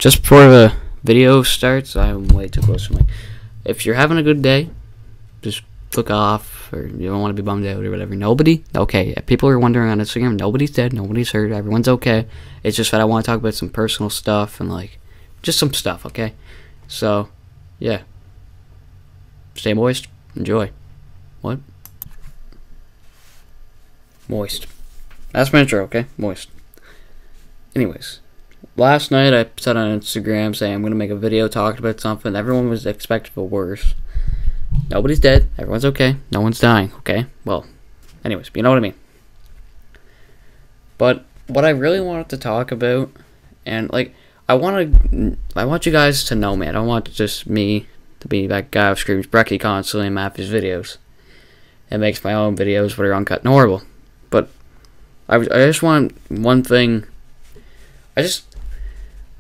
just before the video starts, I'm way too close to my. If you're having a good day, just click off, or you don't want to be bummed out or whatever. Nobody, okay. People are wondering on Instagram, nobody's dead, nobody's hurt, everyone's okay. It's just that I want to talk about some personal stuff and like just some stuff, okay? So, yeah. Stay moist. Enjoy. What? Moist. That's my intro, okay? Moist. Anyways, last night I said on Instagram saying I'm going to make a video talking about something. Everyone was expecting the worst. Nobody's dead. Everyone's okay. No one's dying, okay? Well, anyways, you know what I mean. But what I really wanted to talk about, and like, I want you guys to know me. I don't want just me to be that guy who screams Brecky constantly in Matthew's videos and makes my own videos that are uncut and horrible. But I just want one thing.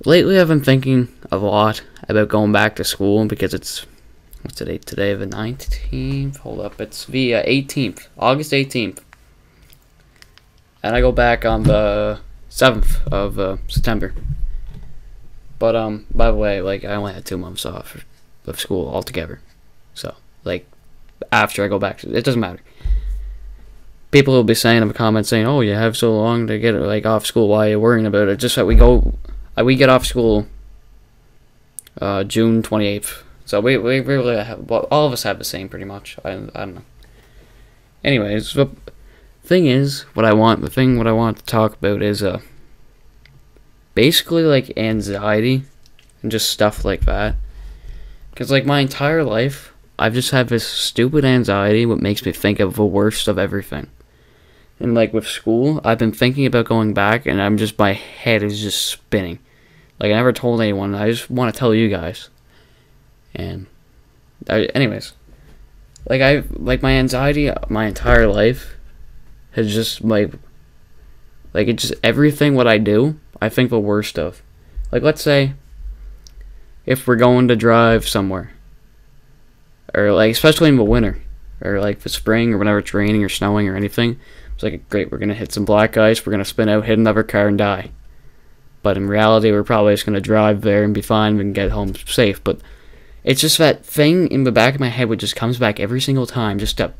Lately I've been thinking a lot about going back to school because it's, what's the date today? The 19th? Hold up, it's the 18th, August 18th. And I go back on the 7th of September. But, by the way, like, I only had 2 months off of school altogether. So, like, after I go back, it doesn't matter. People will be saying in the comments saying, oh, you have so long to get, like, off school, why are you worrying about it? Just that we get off school June 28th. So we really have, well, all of us have the same pretty much. I don't know. Anyways, the thing is, what I want to talk about is basically like anxiety and just stuff like that. Because like my entire life, I've just had this stupid anxiety what makes me think of the worst of everything. And like with school, I've been thinking about going back and my head is just spinning. Like I never told anyone, I just want to tell you guys. And anyways, like my anxiety my entire life has just like it's just everything what I do, I think the worst of. Like let's say if we're going to drive somewhere, or like especially in the winter, or like the spring, or whenever it's raining or snowing or anything, it's like great, we're gonna hit some black ice, we're gonna spin out, hit another car and die. But in reality, we're probably just gonna drive there and be fine and get home safe. But it's just that thing in the back of my head which just comes back every single time, just to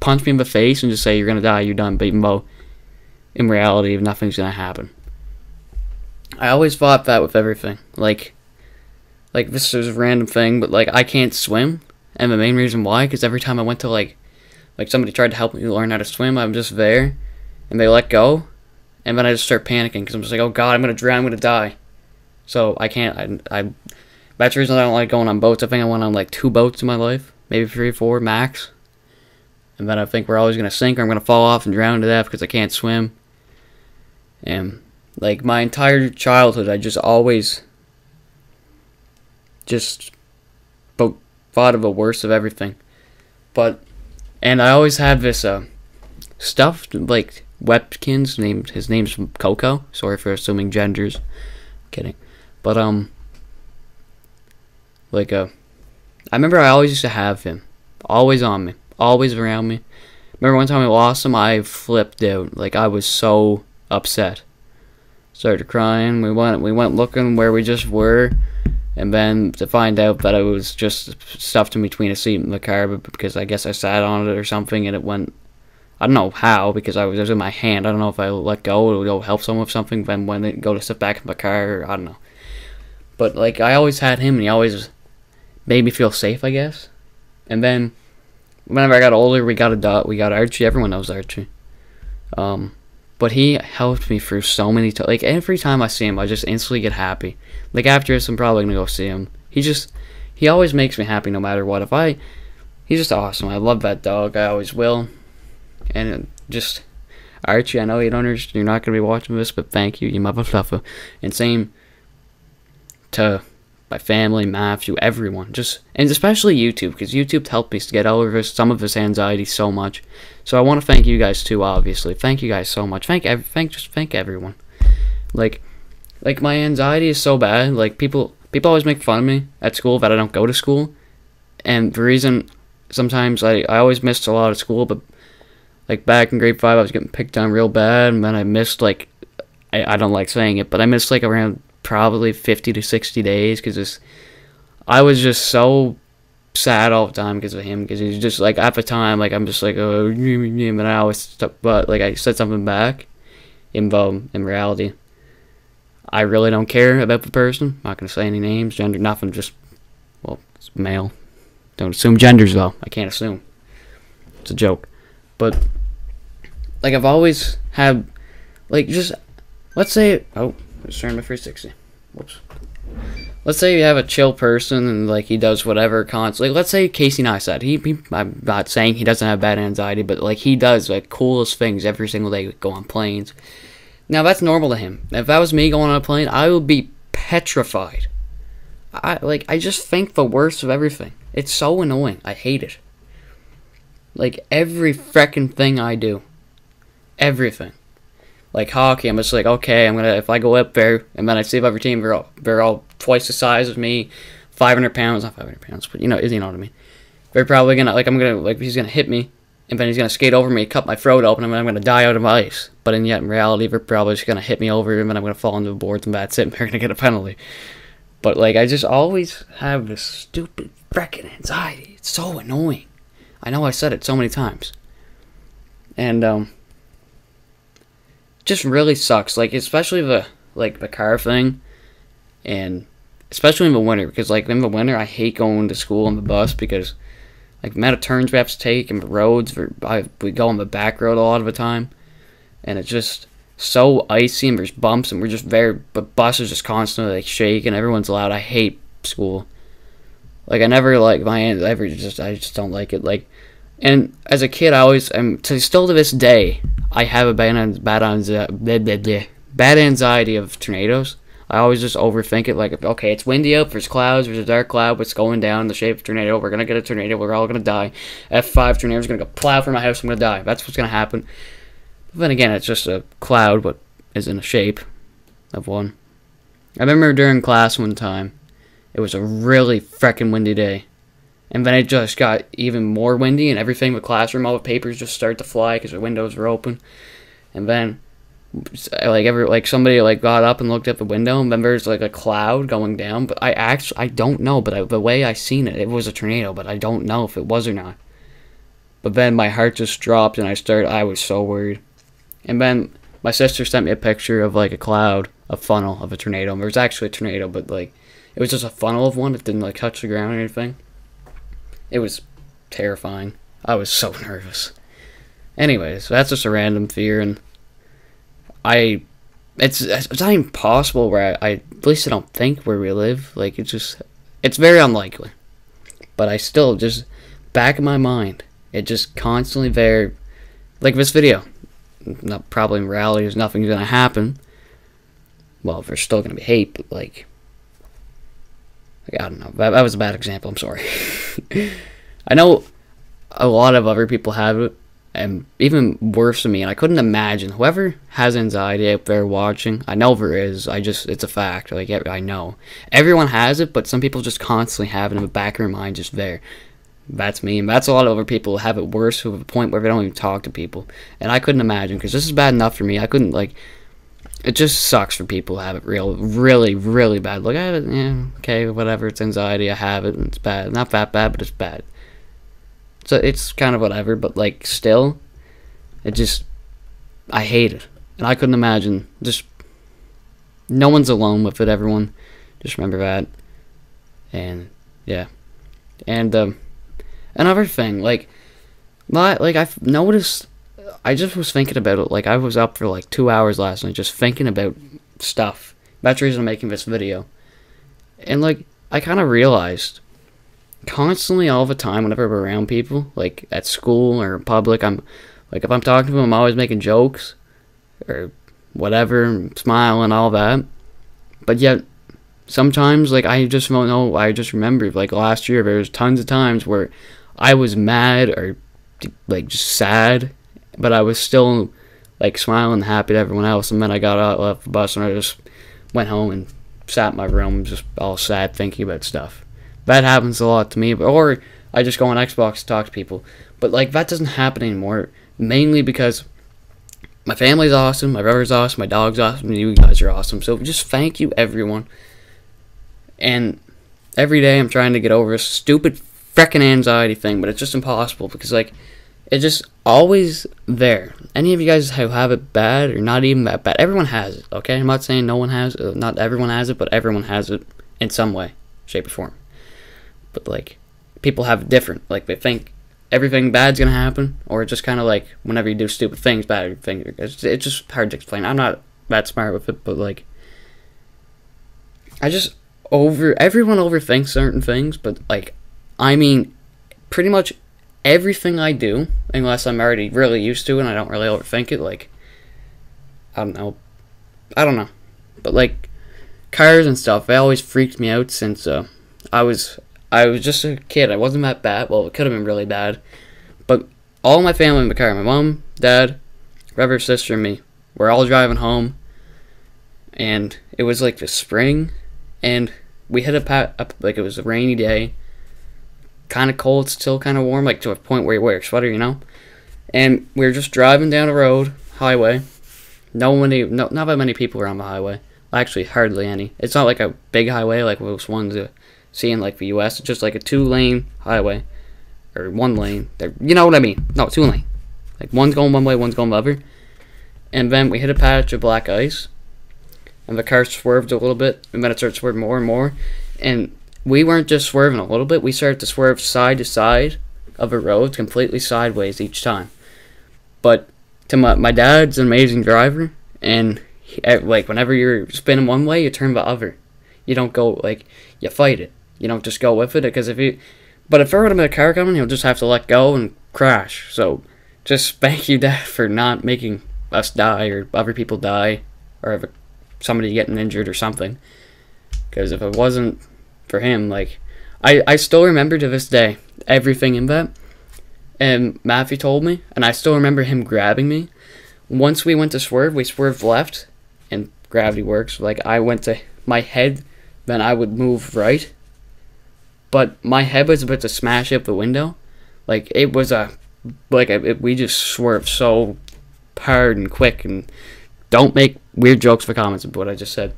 punch me in the face and just say you're gonna die, you're done. But even though in reality, nothing's gonna happen. I always thought that with everything. Like this is a random thing, but like I can't swim, and the main reason why, because every time I went to like somebody tried to help me learn how to swim, I'm just there, and they let go, and then I just start panicking because I'm just like, oh god, I'm gonna drown, I'm gonna die. So I can't. That's the reason I don't like going on boats. I think I went on like 2 boats in my life, maybe 3 or 4 max, and then I think we're always gonna sink or I'm gonna fall off and drown to death because I can't swim. And like my entire childhood, I just always thought of the worst of everything. And I always have this stuffed like Webkins, his name's Coco. Sorry for assuming genders. I'm kidding. But I remember I always used to have him, always on me, always around me. Remember one time I lost him, I flipped out. Like I was so upset. Started crying. We went looking where we just were, and then to find out that it was just stuffed in between a seat in the car, because I guess I sat on it or something, and it went, I don't know how, because it was in my hand. I don't know if I let go, it would go help someone with something, then when it go to sit back in the car, I don't know. But like I always had him, and he always made me feel safe, I guess. And then whenever I got older, we got a dog. We got Archie. Everyone knows Archie. But he helped me through so many times. Like every time I see him, I just instantly get happy. Like after this, I'm probably gonna go see him. He always makes me happy no matter what. He's just awesome. I love that dog. I always will. And just Archie, I know you're not gonna be watching this, but thank you, you motherfucker. And same to my family, Matthew, everyone, and especially YouTube, because YouTube helped me to get over some of this anxiety so much. So I want to thank you guys too, obviously. Thank you guys so much. Thank everyone. Like my anxiety is so bad. Like people always make fun of me at school that I don't go to school, and the reason sometimes I always missed a lot of school, but like back in grade 5 I was getting picked on real bad, and then I missed like I don't like saying it, but I missed like around probably 50 to 60 days, because I was just so sad all the time because of him, because he's just like, at the time, like, I'm just like, oh, and I always, but like, I said something back. In reality, I really don't care about the person. I'm not gonna say any names, gender, nothing. Just, well, it's male. Don't assume genders though. I can't assume. It's a joke. But like, I've always had, like, just, let's say, oh, let's turn my 360. Whoops. Let's say you have a chill person and like he does whatever constantly. Like, let's say Casey Neistat. I'm not saying he doesn't have bad anxiety, but like, he does like coolest things every single day. Like, go on planes. Now that's normal to him. If that was me going on a plane, I would be petrified. I just think the worst of everything. It's so annoying. I hate it. Like, every freaking thing I do, everything. Like hockey, I'm just like, okay, if I go up there, and then I see every team, they're all twice the size of me, 500 pounds, not 500 pounds, but you know what I mean. They're probably gonna, like, he's gonna hit me, and then he's gonna skate over me, cut my throat open, and then I'm gonna die out of ice. But in reality, they're probably just gonna hit me over, and then I'm gonna fall into the boards, and that's it, and they're gonna get a penalty. But like, I just always have this stupid freaking anxiety. It's so annoying. I know I said it so many times. And, just really sucks, like, especially the car thing, and especially in the winter, because like, in the winter I hate going to school on the bus, because like, the amount of turns we have to take, and the roads, we go on the back road a lot of the time, and it's just so icy, and there's bumps, and the bus is just constantly like shaking, everyone's loud. I hate school. Like, I never like I just don't like it. Like, and as a kid, I always, still to this day, I have a bad anxiety of tornadoes. I always just overthink it. Like, okay, it's windy out, there's clouds, there's a dark cloud, what's going down in the shape of a tornado, we're gonna get a tornado, we're all gonna die. F5 tornado's gonna go plow through my house, I'm gonna die. That's what's gonna happen. But then again, it's just a cloud, but is in the shape of one. I remember during class one time, it was a really freaking windy day. And then it just got even more windy, and everything in the classroom, all the papers just started to fly because the windows were open. And then, somebody got up and looked at the window, and then there's like a cloud going down. But I don't know, but the way I seen it, it was a tornado, but I don't know if it was or not. But then my heart just dropped, and I was so worried. And then my sister sent me a picture of like a cloud, a funnel of a tornado. And there was actually a tornado, but like, it was just a funnel of one. It didn't like touch the ground or anything. It was terrifying. I was so nervous. Anyways, that's just a random fear, and it's not even possible where at least I don't think where we live. Like, it's very unlikely. But I still, just back in my mind, it just constantly there, like this video. Not probably in reality, there's nothing gonna happen. Well, there's still gonna be hate, but like, I don't know. That was a bad example. I'm sorry. I know a lot of other people have it, and even worse than me. And I couldn't imagine whoever has anxiety out there watching. I know there is. It's a fact. Like, I know everyone has it, but some people just constantly have it in the back of their mind, just there. That's me, and that's a lot of other people have it worse to the point where they don't even talk to people. And I couldn't imagine, because this is bad enough for me. I couldn't, like. It just sucks for people who have it really, really bad. Like, I have it, yeah, okay, whatever, it's anxiety, I have it, and it's bad. Not that bad, but it's bad. So it's kind of whatever, but, like, still, I hate it. And I couldn't imagine, no one's alone with it, everyone. Just remember that. And, yeah. And, another thing, I've noticed, I just was thinking about it. Like, I was up for like 2 hours last night just thinking about stuff. That's the reason I'm making this video. And like, I kind of realized constantly all the time whenever we're around people, like at school or in public, if I'm talking to them, I'm always making jokes or whatever, smiling, all that. But yet, sometimes, like, I just don't know, I just remember, like, last year, there was tons of times where I was mad or, like, just sad, but I was still, like, smiling and happy to everyone else, and then I got out, left the bus, and I just went home and sat in my room, just all sad, thinking about stuff. That happens a lot to me, or I just go on Xbox to talk to people, but, like, that doesn't happen anymore, mainly because my family's awesome, my brother's awesome, my dog's awesome, and you guys are awesome. So just thank you, everyone. And every day I'm trying to get over this stupid freaking anxiety thing, but it's just impossible because, like, it's just always there. Any of you guys who have it bad or not even that bad, everyone has it, okay? I'm not saying no one has it, not everyone has it, but everyone has it in some way, shape, or form. But, like, people have it different. Like, they think everything bad's gonna happen, or just kind of like whenever you do stupid things, bad things. It's just hard to explain. I'm not that smart with it, but, like, everyone overthinks certain things, but, like, I mean, pretty much everything I do, unless I'm already really used to it and I don't really overthink it, like, I don't know, but, like, cars and stuff, they always freaked me out since I was just a kid. I wasn't that bad. Well, it could have been really bad, but all my family in the car, my mom, dad, brother, sister, and me, we're all driving home, and it was like the spring, and we hit like, it was a rainy day, kind of cold, still kind of warm, like to a point where you wear a sweater, you know. And we were just driving down a road, highway. Not that many people were on the highway. Actually, hardly any. It's not like a big highway like those ones you see in, like, the U.S. It's just like a 2-lane highway, or 1 lane. You know what I mean? No, 2-lane. Like, one's going one way, one's going the other. And then we hit a patch of black ice, and the car swerved a little bit, and then it started swerving more and more, and we weren't just swerving a little bit, we started to swerve side to side of a road, completely sideways each time. But to my dad's an amazing driver, and like, whenever you're spinning one way, you turn the other. You don't go, like, you fight it. You don't just go with it, because but if there would have been a car coming, you'll just have to let go and crash. So just thank you, Dad, for not making us die, or other people die, or if somebody getting injured or something. Because if it wasn't for him, like, I still remember to this day everything in that. And Matthew told me, and I still remember him grabbing me. Once we went to swerve, we swerved left, and gravity works. Like, I went to my head, then I would move right. But my head was about to smash up the window. Like, it was we just swerved so hard and quick, and don't make weird jokes for comments about what I just said.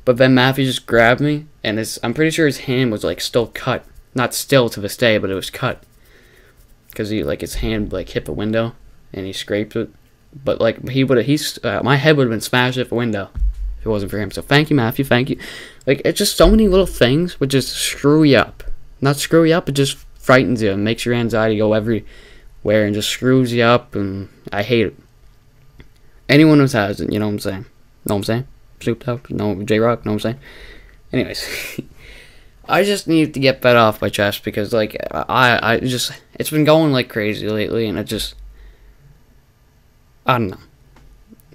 But then Matthew just grabbed me, and I'm pretty sure his hand was, like, still cut. Not still to this day, but it was cut. Because his hand, like, hit the window, and he scraped it. But, like, my head would have been smashed at the window if it wasn't for him. So thank you, Matthew, thank you. Like, it's just so many little things would just screw you up. Not screw you up, it just frightens you and makes your anxiety go everywhere and just screws you up, and I hate it. Anyone who has it, you know what I'm saying? Know what I'm saying? Souped out, no, J-Rock, know what I'm saying? Anyways, I just need to get that off my chest, because, like, it's been going like crazy lately, and I don't know.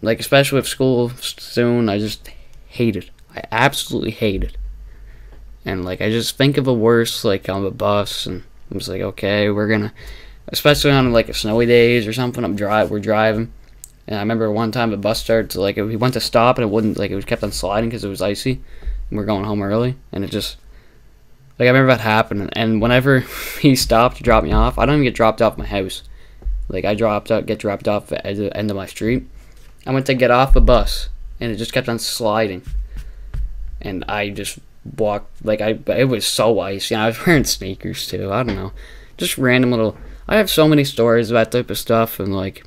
Like, especially with school soon, I just hate it. I absolutely hate it. And, like, I just think of the worst, like, on the bus, and I'm just like, okay, especially on, like, a snowy days or something, we're driving. And I remember one time the bus started to, like, we went to stop, and it wouldn't, like, it kept on sliding because it was icy, and we're going home early, and it just, like, I remember that happened. And whenever he stopped to drop me off, I don't even get dropped off my house. Like, I get dropped off at the end of my street. I went to get off the bus, and it just kept on sliding, and I just walked, like, it was so icy, and I was wearing sneakers too. I don't know, just random little. I have so many stories of that type of stuff, and like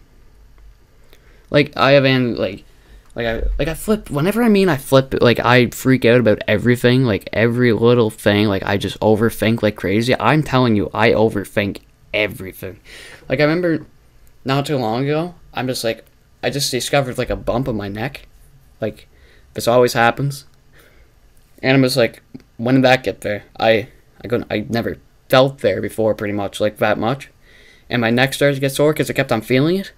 I have, and I flip whenever I flip it. Like, I freak out about everything, like every little thing. Like, I just overthink like crazy. I'm telling you, I overthink everything. Like, I remember not too long ago, I just discovered, like, a bump on my neck. Like, this always happens. And I'm just like, when did that get there? I never felt there before, pretty much, like, that much. And my neck started to get sore because I kept on feeling it.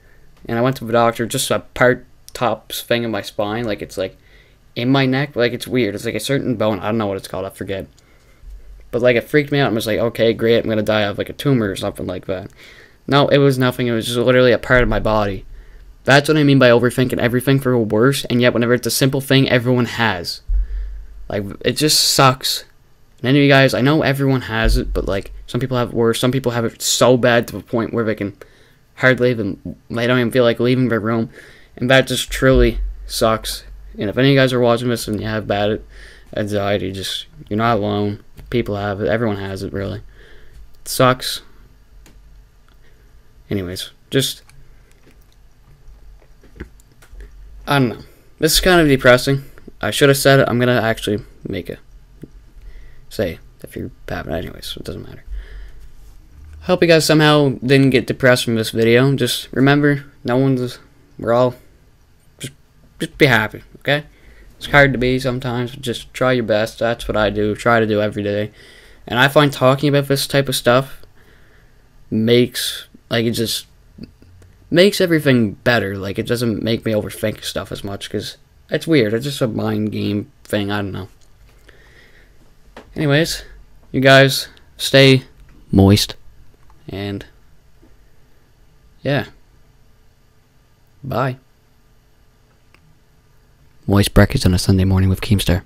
And I went to the doctor, just a top thing of my spine, like, it's, like, in my neck. Like, it's weird. It's, like, a certain bone. I don't know what it's called. I forget. But, like, it freaked me out. I'm just like, okay, great. I'm going to die of, like, a tumor or something like that. No, it was nothing. It was just literally a part of my body. That's what I mean by overthinking everything for the worst, and yet whenever it's a simple thing, everyone has. Like, it just sucks. And any of you guys, I know everyone has it, but, like, some people have it worse. Some people have it so bad to the point where they can hardly even, they don't even feel like leaving their room. And that just truly sucks. And if any of you guys are watching this and you have bad anxiety, just, you're not alone. People have it. Everyone has it, really. It sucks. Anyways, just, I don't know. This is kind of depressing. I should have said it. I'm going to actually make it say if you're having it. Anyways, it doesn't matter. Hope you guys somehow didn't get depressed from this video. Just remember, we're all, just be happy, okay? It's hard to be sometimes, but just try your best. That's what I do, try to do every day. And I find talking about this type of stuff makes, like, it just makes everything better. Like, it doesn't make me overthink stuff as much, because it's weird. It's just a mind game thing, I don't know. Anyways, you guys stay moist. And, yeah. Bye. Moist breakfast on a Sunday morning with Keemstar.